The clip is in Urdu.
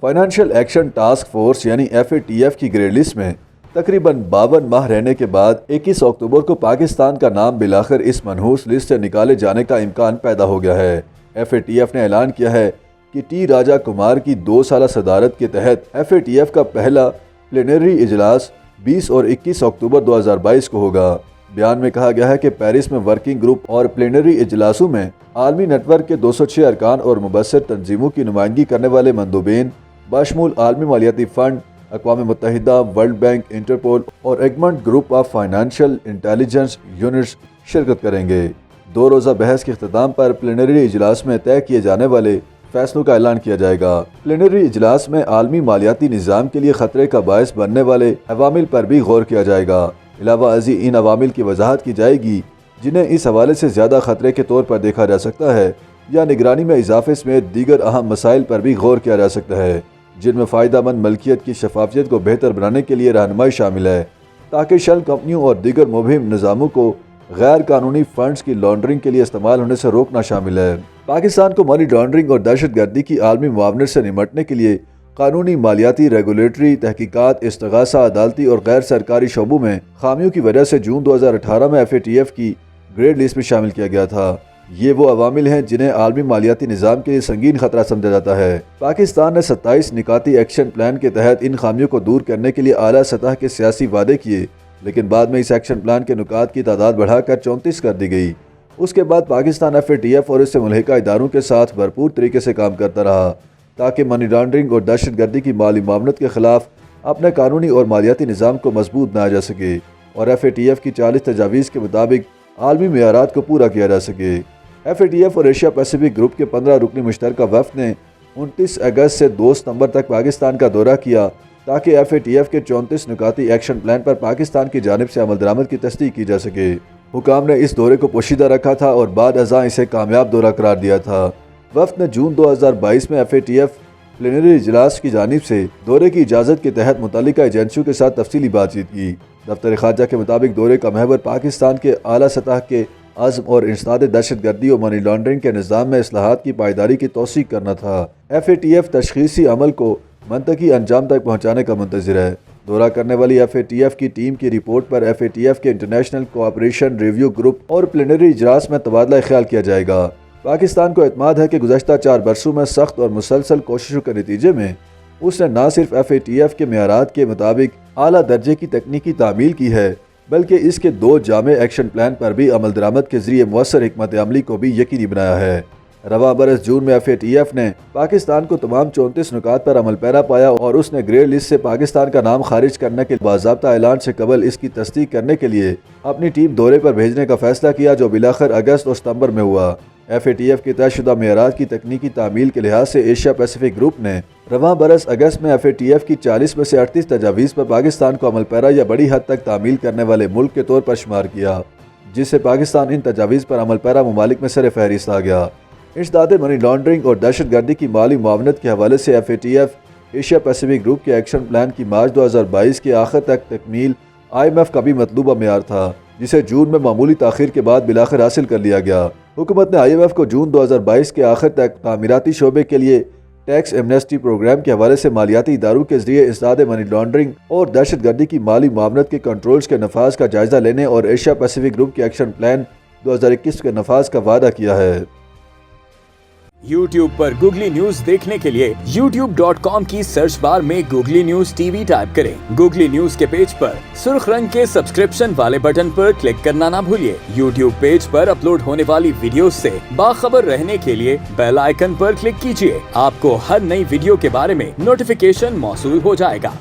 فائنینشیل ایکشن ٹاسک فورس یعنی FATF کی گرے لسٹ میں تقریباً 52 ماہ رہنے کے بعد 21 اکتوبر کو پاکستان کا نام بالآخر اس منحوس لسٹ سے نکالے جانے کا امکان پیدا ہو گیا ہے۔ FATF نے اعلان کیا ہے کہ ٹی راجا کمار کی 2 سالہ صدارت کے تحت FATF کا پہلا پلینری اجلاس 20 اور 21 اکتوبر 2022 کو ہوگا۔ بیان میں کہا گیا ہے کہ پیرس میں ورکنگ گروپ اور پلینری اجلاسوں میں عالمی نیٹ ورک کے 206 ارکان اور مبصر تنظیموں کی نمائندگی کرنے والے مندوبین بشمول عالمی مالیاتی فنڈ، اقوام متحدہ، ورلڈ بینک، انٹرپول اور Egmont Group of Financial Intelligence Units شرکت کریں گے۔ 2 روزہ بحث کے اختتام پر پلینری اجلاس میں طے کیے جانے والے فیصلوں کا اعلان کیا جائے گا۔ پلینری اجلاس میں عالمی مالیاتی نظام کے لیے خطرے کا باعث بننے والے عوامل پر بھی غور کیا جائے گا۔ علاوہ ازیں ان عوامل کی وضاحت کی جائے گی جنہیں اس حوالے سے زیادہ خطرے کے طور پر دیکھا جا سکتا ہے یا نگرانی میں اضافے سمیت دیگر اہم مسائل پر بھی غور کیا جا سکتا ہے، جن میں فائدہ مند ملکیت کی شفافیت کو بہتر بنانے کے لیے رہنمائی شامل ہے تاکہ شل کمپنیوں اور دیگر مبہم نظاموں کو غیر قانونی فنڈز کی لانڈرنگ کے لیے استعمال ہونے سے روکنا شامل ہے۔ پاکستان کو منی لانڈرنگ اور دہشت گردی کی عالمی معاونت سے نمٹنے کے لیے قانونی، مالیاتی، ریگولیٹری، تحقیقات، استغاثہ، عدالتی اور غیر سرکاری شعبوں میں خامیوں کی وجہ سے جون 2018 میں FATF کی گرے لسٹ میں شامل کیا گیا تھا۔ یہ وہ عوامل ہیں جنہیں عالمی مالیاتی نظام کے لیے سنگین خطرہ سمجھا جاتا ہے۔ پاکستان نے 27 نکاتی ایکشن پلان کے تحت ان خامیوں کو دور کرنے کے لیے اعلیٰ سطح کے سیاسی وعدے کیے، لیکن بعد میں اس ایکشن پلان کے نکات کی تعداد بڑھا کر 34 کر دی گئی۔ اس کے بعد پاکستان FATF اور اس سے ملحقہ اداروں کے ساتھ بھرپور طریقے سے کام کرتا رہا تاکہ منی لانڈرنگ اور دہشت گردی کی مالی معاونت کے خلاف اپنے قانونی اور مالیاتی نظام کو مضبوط بنایا جا سکے اور FATF کی 40 تجاویز کے مطابق عالمی معیارات کو پورا کیا جا سکے۔ FATF اور ایشیا پیسیفک گروپ کے 15 رکنی مشترکہ وفد نے 29 اگست سے 2 ستمبر تک پاکستان کا دورہ کیا تاکہ FATF کے 34 نکاتی ایکشن پلان پر پاکستان کی جانب سے عمل درآمد کی تصدیق کی جا سکے۔ حکام نے اس دورے کو پوشیدہ رکھا تھا اور بعد ازاں اسے کامیاب دورہ قرار دیا تھا۔ وفد نے جون 2022 میں FATF پلینری اجلاس کی جانب سے دورے کی اجازت کے تحت متعلقہ ایجنسیوں کے ساتھ تفصیلی بات چیت کی۔ دفتر خارجہ کے مطابق دورے کا محور پاکستان کے اعلیٰ سطح کے عزم اور انسداد دہشت گردی اور منی لانڈرنگ کے نظام میں اصلاحات کی پائیداری کی توثیق کرنا تھا۔ FATF تشخیصی عمل کو منطقی انجام تک پہنچانے کا منتظر ہے۔ دورہ کرنے والی FATF کی ٹیم کی رپورٹ پر FATF کے انٹرنیشنل کوآپریشن ریویو گروپ اور پلینری اجلاس میں تبادلہ خیال کیا جائے گا۔ پاکستان کو اعتماد ہے کہ گزشتہ 4 برسوں میں سخت اور مسلسل کوششوں کے نتیجے میں اس نے نہ صرف FATF کے معیارات کے مطابق اعلیٰ درجے کی تکنیکی تعمیل کی ہے بلکہ اس کے 2 جامع ایکشن پلان پر بھی عمل درآمد کے ذریعے مؤثر حکمت عملی کو بھی یقینی بنایا ہے۔ رواں برس جون میں FATF نے پاکستان کو تمام 34 نکات پر عمل پیرا پایا اور اس نے گرے لسٹ سے پاکستان کا نام خارج کرنے کے باضابطہ اعلان سے قبل اس کی تصدیق کرنے کے لیے اپنی ٹیم دورے پر بھیجنے کا فیصلہ کیا، جو بالآخر اگست اور ستمبر میں ہوا۔ FATF کے طے شدہ معیارات کی تکنیکی تعمیل کے لحاظ سے ایشیا پیسیفک گروپ نے رواں برس اگست میں FATF کی 40 میں سے 38 تجاویز پر پاکستان کو عمل پیرا یا بڑی حد تک تعمیل کرنے والے ملک کے طور پر شمار کیا، جس سے پاکستان ان تجاویز پر عمل پیرا ممالک میں سر فہرست آ گیا۔ انسداد منی لانڈرنگ اور دہشت گردی کی مالی معاونت کے حوالے سے FATF ایشیا پیسیفک گروپ کے ایکشن پلان کی مارچ 2022 کے آخر تک تکمیل IMF کا بھی مطلوبہ معیار تھا، جسے جون میں معمولی تاخیر کے بعد بالآخر حاصل کر لیا گیا۔ حکومت نے IMF کو جون 2022 کے آخر تک تعمیراتی شعبے کے لیے ٹیکس ایمنسٹی پروگرام کے حوالے سے مالیاتی اداروں کے ذریعے انسداد منی لانڈرنگ اور دہشت گردی کی مالی معاونت کے کنٹرولز کے نفاذ کا جائزہ لینے اور ایشیا پیسیفک گروپ کے ایکشن پلان 2021 کے نفاذ کا وعدہ کیا ہے۔ YouTube پر گوگلی نیوز دیکھنے کے لیے youtube.com کی سرچ بار میں گوگلی نیوز TV ٹائپ کریں۔ گوگلی نیوز کے پیج پر سرخ رنگ کے سبسکرپشن والے بٹن پر کلک کرنا نہ بھولیے۔ YouTube پیج پر اپلوڈ ہونے والی ویڈیوز سے باخبر رہنے کے لیے بیل آئیکن پر کلک کیجیے۔ آپ کو ہر نئی ویڈیو کے بارے میں نوٹیفیکیشن موصول ہو جائے گا۔